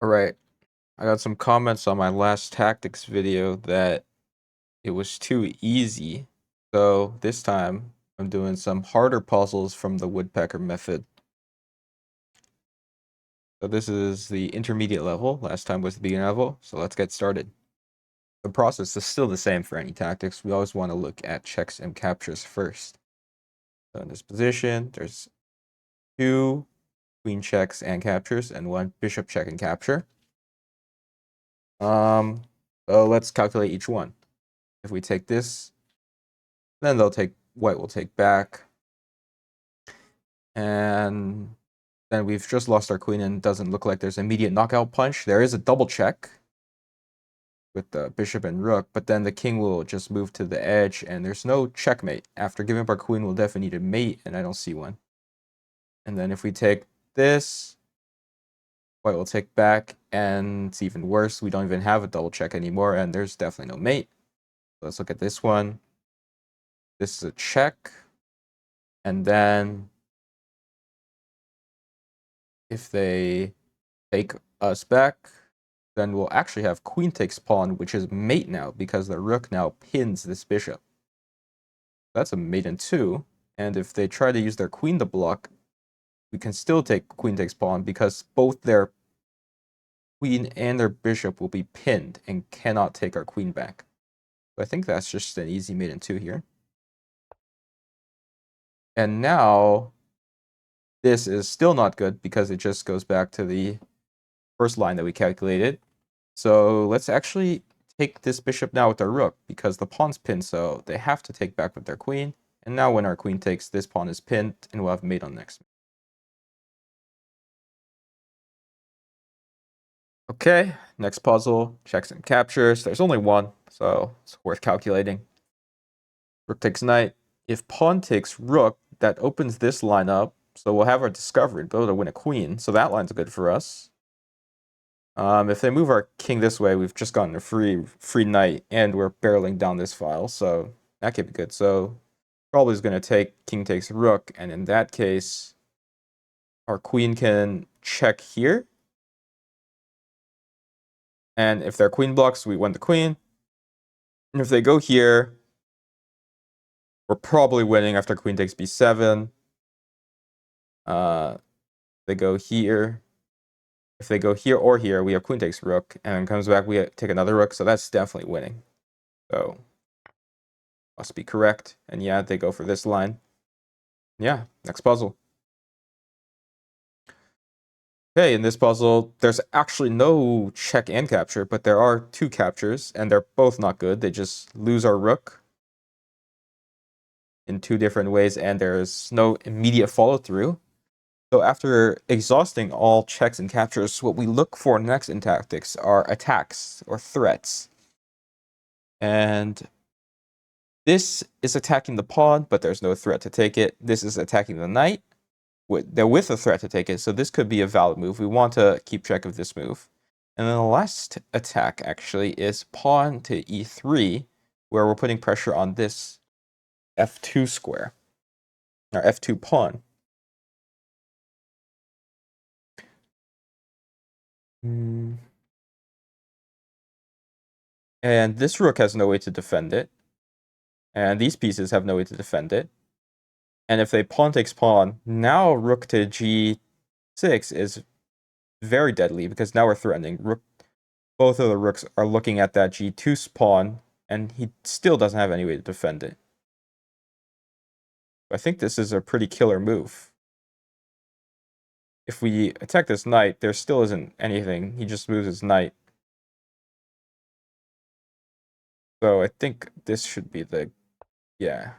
Alright, I got some comments on my last tactics video that it was too easy. So this time, I'm doing some harder puzzles from the Woodpecker method. So this is the intermediate level. Last time was the beginner level, so let's get started. The process is still the same for any tactics. We always want to look at checks and captures first. So in this position, there's 2 queen checks and captures and 1 bishop check and capture. So let's calculate each one. If we take this, then white will take back. And then we've just lost our queen and it doesn't look like there's immediate knockout punch. There is a double check with the bishop and rook, but then the king will just move to the edge and there's no checkmate. After giving up our queen, we'll definitely need a mate, and I don't see one. And then if we take this, white will take back, and it's even worse. We don't even have a double check anymore, and there's definitely no mate. Let's look at this one. This is a check. And then if they take us back, then we'll actually have queen takes pawn, which is mate now, because the rook now pins this bishop. That's a mate in 2. And if they try to use their queen to block, we can still take queen takes pawn, because both their queen and their bishop will be pinned and cannot take our queen back. So I think that's just an easy mate in 2 here. And now this is still not good because it just goes back to the first line that we calculated. So let's actually take this bishop now with their rook, because the pawn's pinned, so they have to take back with their queen. And now when our queen takes, this pawn is pinned, and we'll have mate on next. Okay, next puzzle, checks and captures. There's only one, so it's worth calculating. Rook takes knight. If pawn takes rook, that opens this line up, so we'll have our discovery and be able to win a queen, so that line's good for us. If they move our king this way, we've just gotten a free knight, and we're barreling down this file, so that could be good. So probably is going to take king takes rook, and in that case, our queen can check here. And if their queen blocks, we win the queen. And if they go here, we're probably winning after queen takes b7. They go here. If they go here or here, we have queen takes rook, and then comes back, we take another rook, so that's definitely winning. So must be correct. And yeah, they go for this line. Yeah, next puzzle. Okay, in this puzzle, there's actually no check and capture, but there are 2 captures, and they're both not good. They just lose our rook in 2 different ways, and there's no immediate follow-through. So after exhausting all checks and captures, what we look for next in tactics are attacks or threats. And this is attacking the pawn, but there's no threat to take it. This is attacking the knight. They're with a threat to take it, so this could be a valid move. We want to keep track of this move. And then the last attack, actually, is pawn to e3, where we're putting pressure on this f2 square, or f2 pawn. And this rook has no way to defend it. And these pieces have no way to defend it. And if they pawn takes pawn, now rook to g6 is very deadly, because now we're threatening. Both of the rooks are looking at that g2 pawn, and he still doesn't have any way to defend it. I think this is a pretty killer move. If we attack this knight, there still isn't anything. He just moves his knight. So I think this should be the... yeah.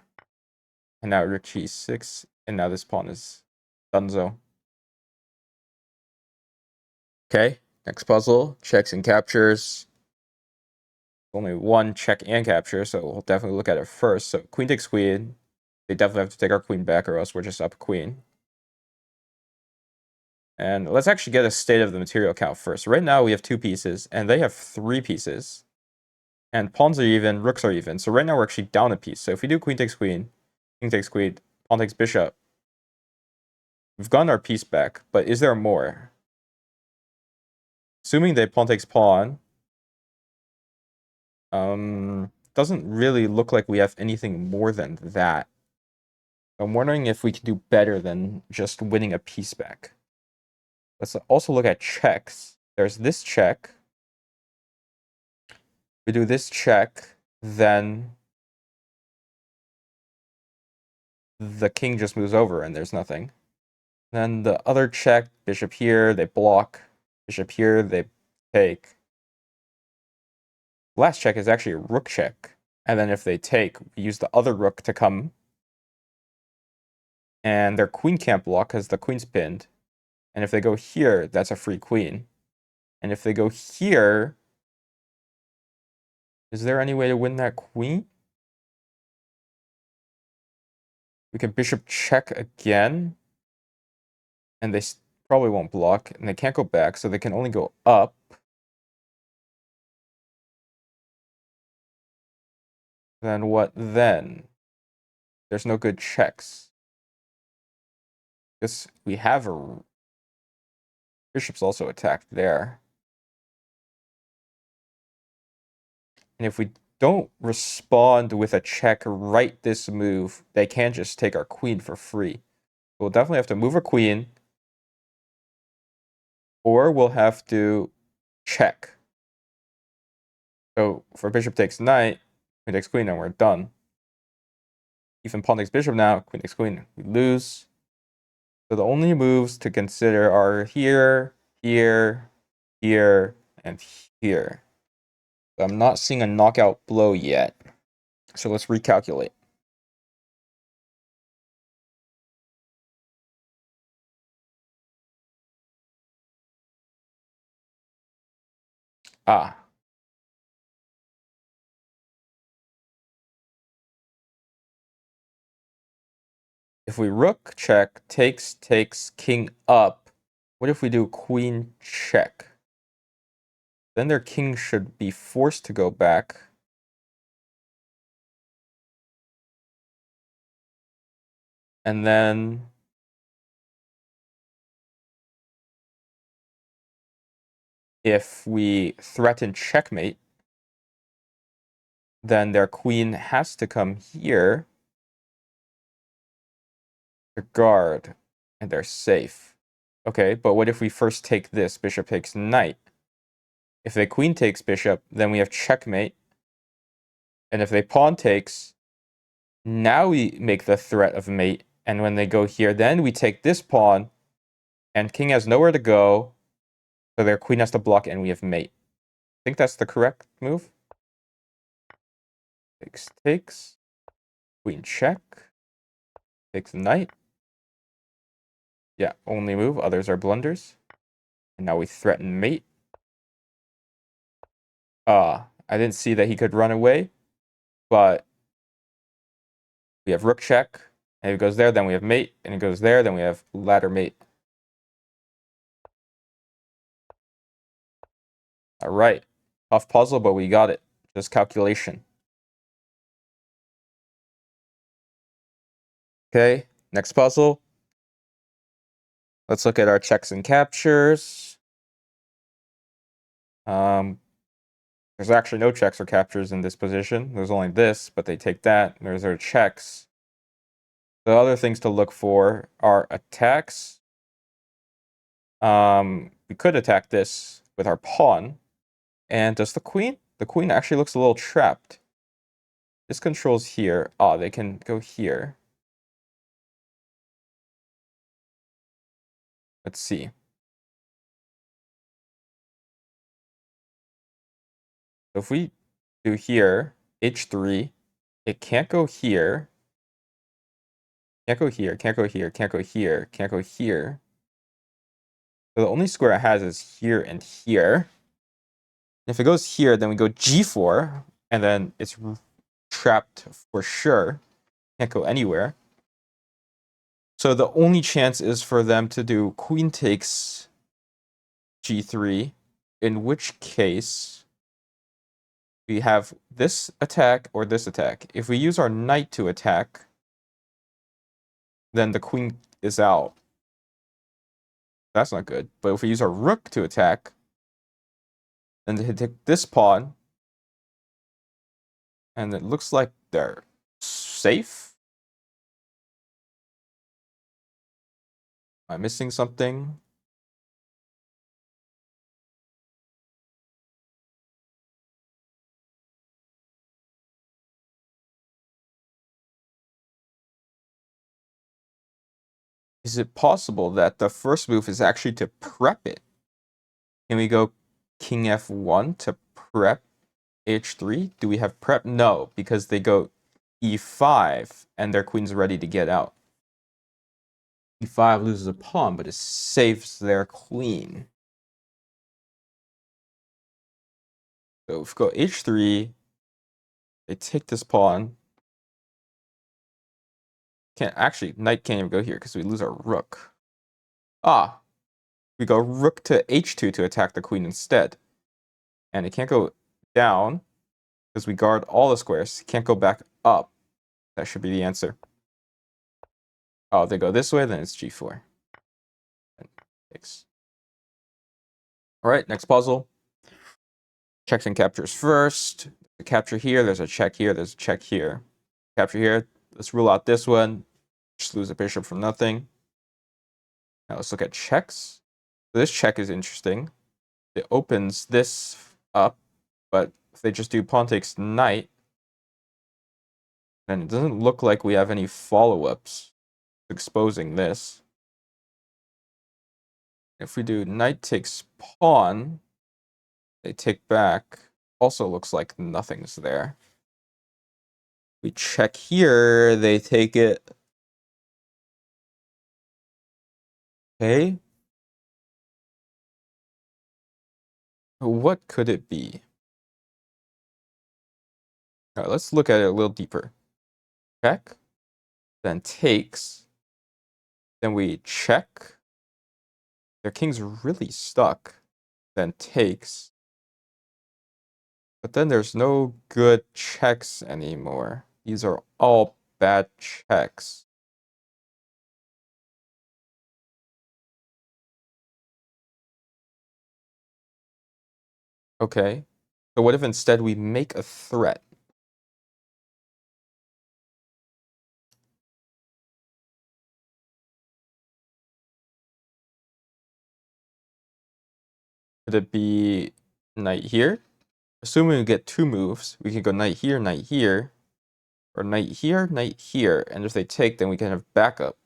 And now rook g6, and now this pawn is donezo. Okay, next puzzle, checks and captures. Only one check and capture, so we'll definitely look at it first. So queen takes queen. They definitely have to take our queen back, or else we're just up queen. And let's actually get a state of the material count first. Right now we have 2 pieces, and they have 3 pieces. And pawns are even, rooks are even. So right now we're actually down a piece. So if we do queen takes queen, king takes queen, pawn takes bishop, we've gotten our piece back, but is there more? assuming they pawn takes pawn, doesn't really look like we have anything more than that. I'm wondering if we can do better than just winning a piece back. Let's also look at checks. There's this check. We do this check, then the king just moves over and there's nothing. Then the other check, bishop here, they block. Bishop here, they take. Last check is actually a rook check. And then if they take, we use the other rook to come. And their queen can't block because the queen's pinned. And if they go here, that's a free queen. And if they go here, is there any way to win that queen? We can bishop check again. And they probably won't block. And they can't go back, so they can only go up. Then what then? There's no good checks. This we have a bishop's also attacked there. And if we don't respond with a check right this move, they can just take our queen for free. We'll definitely have to move a queen, or we'll have to check. So for bishop takes knight, queen takes queen, and we're done. Even pawn takes bishop now, queen takes queen, we lose. So the only moves to consider are here, here, here, and here. But I'm not seeing a knockout blow yet. So let's recalculate. Ah. If we rook check, takes, king up, what if we do queen check? Then their king should be forced to go back. And then if we threaten checkmate, then their queen has to come here to guard, and they're safe. Okay, but what if we first take this? Bishop takes knight. If the queen takes bishop, then we have checkmate. And if they pawn takes, now we make the threat of mate. And when they go here, then we take this pawn, and king has nowhere to go, so their queen has to block, and we have mate. I think that's the correct move. Takes, queen check, takes knight. Yeah, only move, others are blunders. And now we threaten mate. I didn't see that he could run away, but we have rook check, and if it goes there, then we have mate, and it goes there, then we have ladder mate. All right, tough puzzle, but we got it. Just calculation. Okay, next puzzle. Let's look at our checks and captures. There's actually no checks or captures in this position. There's only this, but they take that. There's our checks. The other things to look for are attacks. We could attack this with our pawn. And does the queen? The queen actually looks a little trapped. This controls here. They can go here. Let's see. So if we do here, h3, it can't go here. Can't go here, can't go here, can't go here, can't go here. So the only square it has is here and here. And if it goes here, then we go g4, and then it's trapped for sure. Can't go anywhere. So the only chance is for them to do queen takes g3, in which case we have this attack or this attack. If we use our knight to attack, then the queen is out. That's not good. But if we use our rook to attack, Then they take this pawn, and it looks like they're safe. Am I missing something? Is it possible that the first move is actually to prep it? Can we go king f1 to prep h3? Do we have prep? No, because they go e5 and their queen's ready to get out. e5 loses a pawn, but it saves their queen. So if we go h3, they take this pawn. Knight can't even go here because we lose our rook. Ah, we go rook to h2 to attack the queen instead. And it can't go down because we guard all the squares. It can't go back up. That should be the answer. Oh, they go this way, then it's g4. All right, next puzzle. Checks and captures first. A capture here, there's a check here, there's a check here. Capture here, let's rule out this one. Just lose a bishop from nothing. Now let's look at checks. So this check is interesting. It opens this up, but if they just do pawn takes knight, then it doesn't look like we have any follow-ups exposing this. If we do knight takes pawn, they take back. Also looks like nothing's there. We check here, they take it. Okay. What could it be? All right, let's look at it a little deeper. Check, then takes, then we check. Their king's really stuck, then takes. But then there's no good checks anymore. These are all bad checks. Okay. So what if instead we make a threat? Could it be knight here? Assuming we get two moves, we can go knight here, or knight here, and if they take, then we can have backup.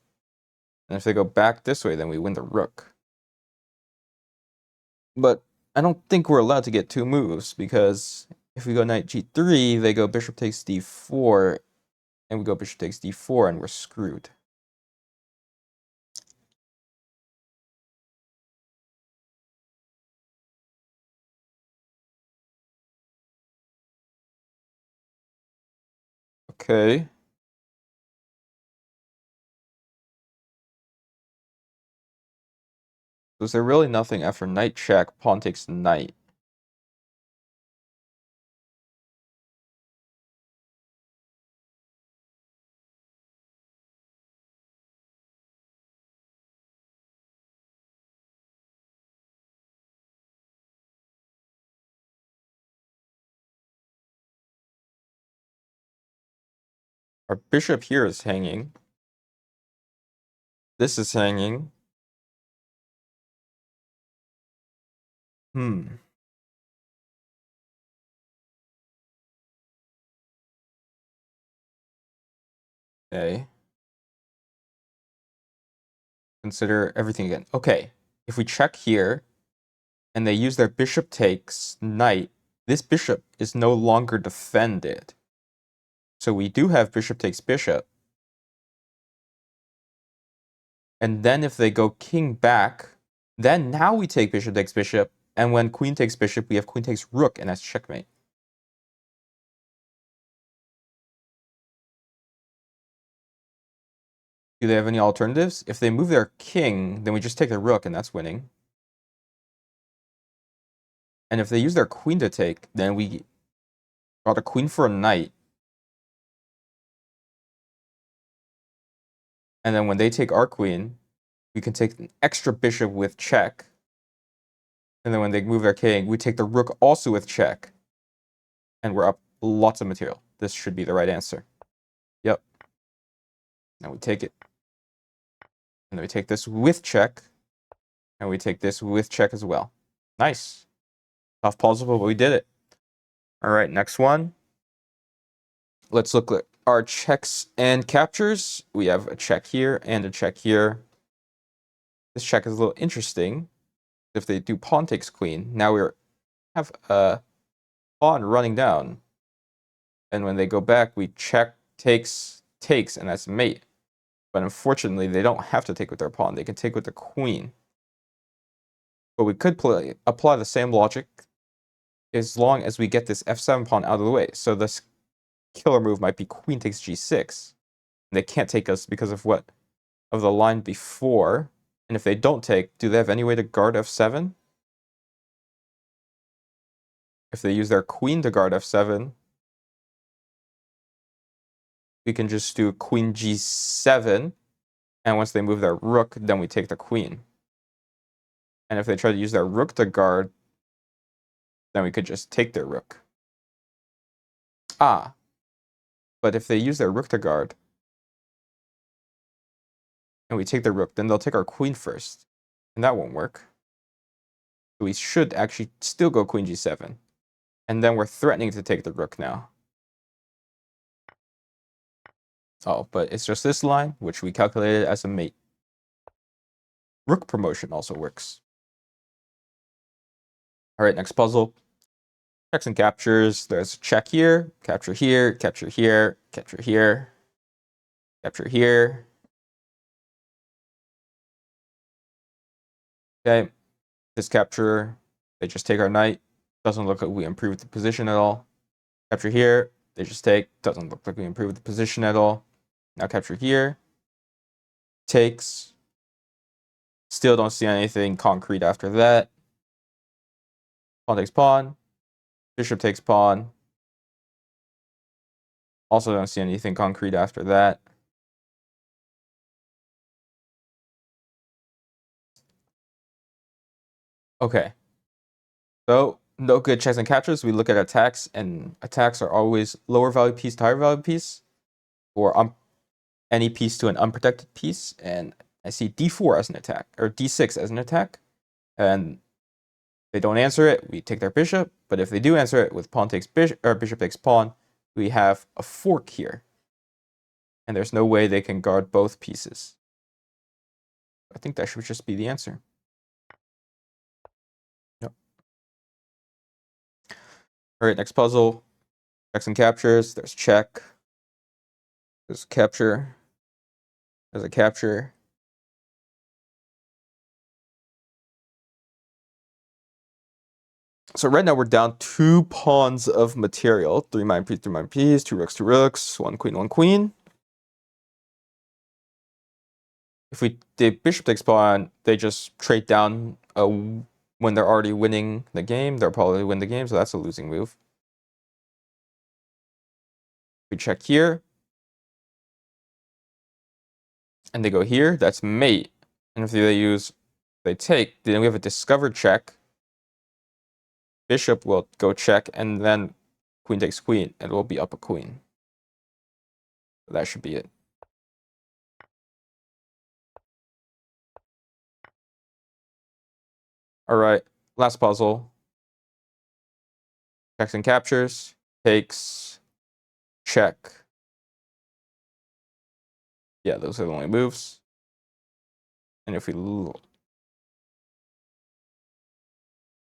And if they go back this way, then we win the rook. But I don't think we're allowed to get two moves, because if we go knight g3, they go bishop takes d4, and we go bishop takes d4, and we're screwed. Okay. So is there really nothing after knight check, pawn takes knight? Our bishop here is hanging. This is hanging. Okay. Consider everything again. Okay. If we check here, and they use their bishop takes knight, this bishop is no longer defended. So we do have bishop takes bishop. And then if they go king back, then now we take bishop takes bishop. And when queen takes bishop, we have queen takes rook, and that's checkmate. Do they have any alternatives? If they move their king, then we just take the rook, and that's winning. And if they use their queen to take, then we got a queen for a knight. And then when they take our queen, we can take an extra bishop with check. And then when they move their king, we take the rook also with check. And we're up lots of material. This should be the right answer. Yep. Now we take it. And then we take this with check. And we take this with check as well. Nice. Tough puzzle, but we did it. All right, next one. Let's look at our checks and captures. We have a check here and a check here. This check is a little interesting. If they do pawn takes queen, now we have a pawn running down. And when they go back, we check, takes, and that's mate. But unfortunately, they don't have to take with their pawn. They can take with the queen. But we could apply the same logic as long as we get this f7 pawn out of the way. So this killer move might be queen takes g6. And they can't take us because of the line before. And if they don't take, do they have any way to guard f7? If they use their queen to guard f7, we can just do queen g7. And once they move their rook, then we take the queen. And if they try to use their rook to guard, then we could just take their rook. Ah, but if they use their rook to guard, and we take their rook, then they'll take our queen first. And that won't work. So we should actually still go queen g7. And then we're threatening to take the rook now. Oh, but it's just this line, which we calculated as a mate. Rook promotion also works. All right, next puzzle. Checks and captures. There's check here, capture here, capture here, capture here, capture here. Okay, this capture, they just take our knight. Doesn't look like we improved the position at all. Capture here, they just take. Doesn't look like we improved the position at all. Now capture here. Takes. Still don't see anything concrete after that. Pawn takes pawn. Bishop takes pawn. Also don't see anything concrete after that. Okay. So no good checks and captures. We look at attacks, and attacks are always lower value piece to higher value piece, or any piece to an unprotected piece. And I see d4 as an attack, or d6 as an attack. And they don't answer it, we take their bishop. But if they do answer it with pawn takes bishop, or bishop takes pawn, we have a fork here. And there's no way they can guard both pieces. I think that should just be the answer. Yep. All right, next puzzle. Checks and captures. There's check. There's capture. There's a capture. So right now we're down 2 pawns of material. 3 mine piece, 3 mine piece, 2 rooks, 2 rooks, 1 queen, 1 queen. If we did bishop takes pawn, they just trade down when they're already winning the game. They'll probably win the game, so that's a losing move. We check here. And they go here, that's mate. And if they take, then we have a discovered check. Bishop will go check, and then queen takes queen, and we'll be up a queen. So that should be it. All right, last puzzle. Checks and captures, takes, check. Yeah, those are the only moves. And if we look,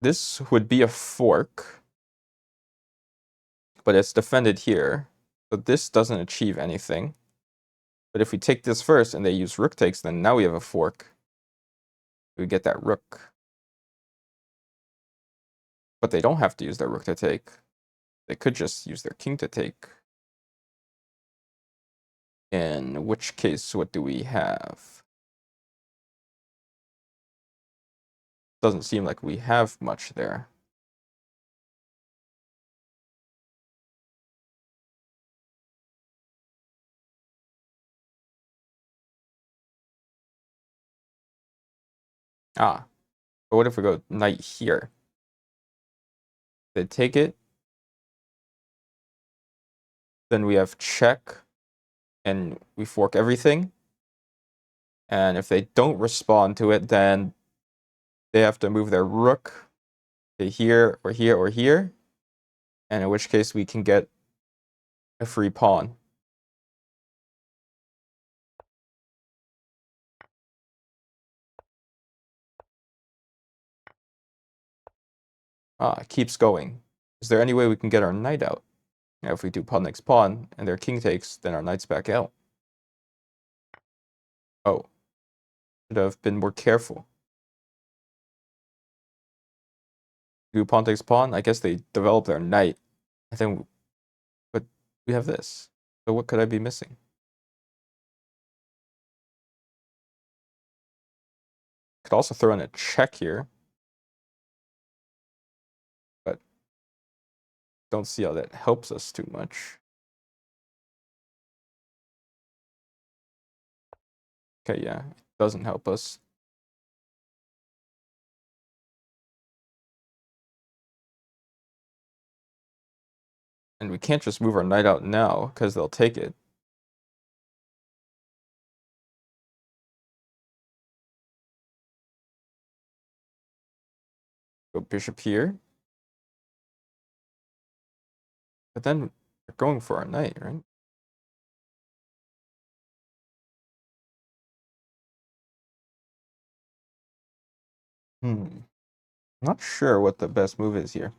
this would be a fork, but it's defended here. So this doesn't achieve anything. But if we take this first and they use rook takes, then now we have a fork. We get that rook. But they don't have to use their rook to take. They could just use their king to take. In which case, what do we have? Doesn't seem like we have much there. Ah, But what if we go knight here? They take it. Then we have check, and we fork everything. And if they don't respond to it, then they have to move their rook to here or here or here. And in which case we can get a free pawn. Ah, it keeps going. Is there any way we can get our knight out? Now, if we do pawn next pawn and their king takes, then our knight's back out. Oh, should have been more careful. Do pawn takes pawn? I guess they develop their knight. I think, but we have this. So what could I be missing? Could also throw in a check here, but don't see how that helps us too much. Okay, yeah, it doesn't help us. And we can't just move our knight out now, because they'll take it. Go bishop here. But then we're going for our knight, right? Not sure what the best move is here.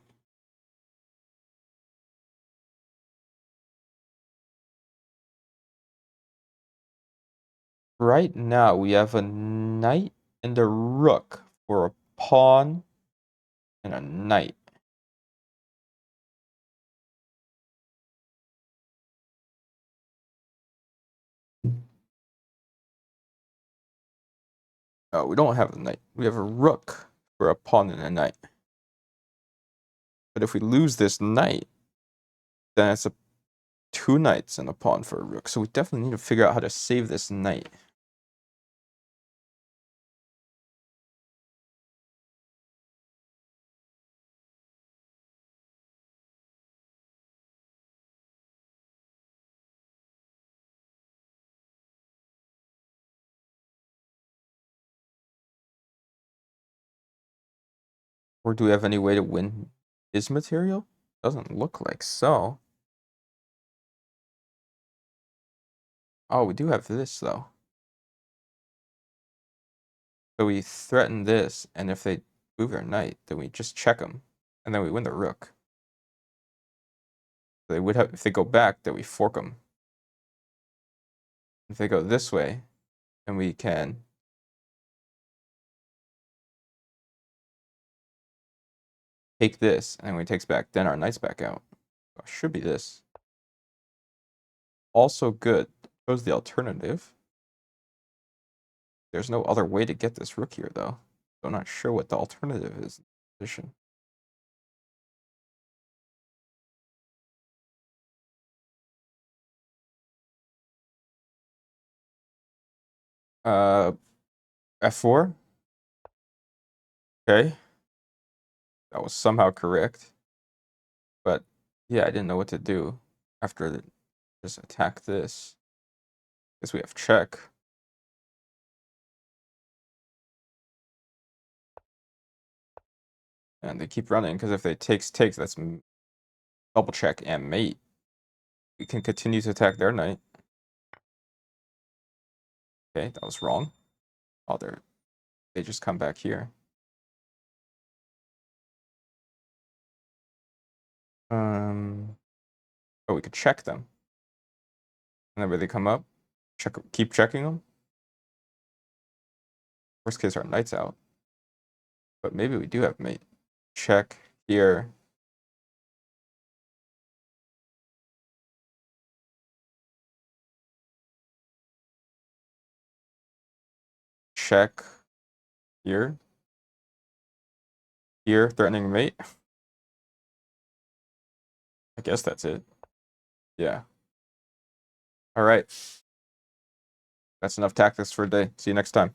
Right now, we have a knight and a rook for a pawn and a knight. Oh, we don't have a knight. We have a rook for a pawn and a knight. But if we lose this knight, then it's a two knights and a pawn for a rook. So we definitely need to figure out how to save this knight. Or do we have any way to win his material? Doesn't look like so. Oh, we do have this, though. So we threaten this, and if they move their knight, then we just check them, and then we win the rook. They would have, if they go back, then we fork them. If they go this way, then we can take this, and when he takes back, then our knight's back out. So should be this. Also good. Chose the alternative. There's no other way to get this rook here, though. So I'm not sure what the alternative is in this position. Uh, F4. Okay. That was somehow correct. But yeah, I didn't know what to do after just attack this. Guess we have check. And they keep running, because if they takes, that's double check and mate. We can continue to attack their knight. Okay, that was wrong. Oh, they just come back here. Oh, we could check them. And then when they come up, keep checking them. Worst case, our knight's out. But maybe we do have mate. Check here. Check here. Here, threatening mate. I guess that's it. Yeah. All right. That's enough tactics for a day. See you next time.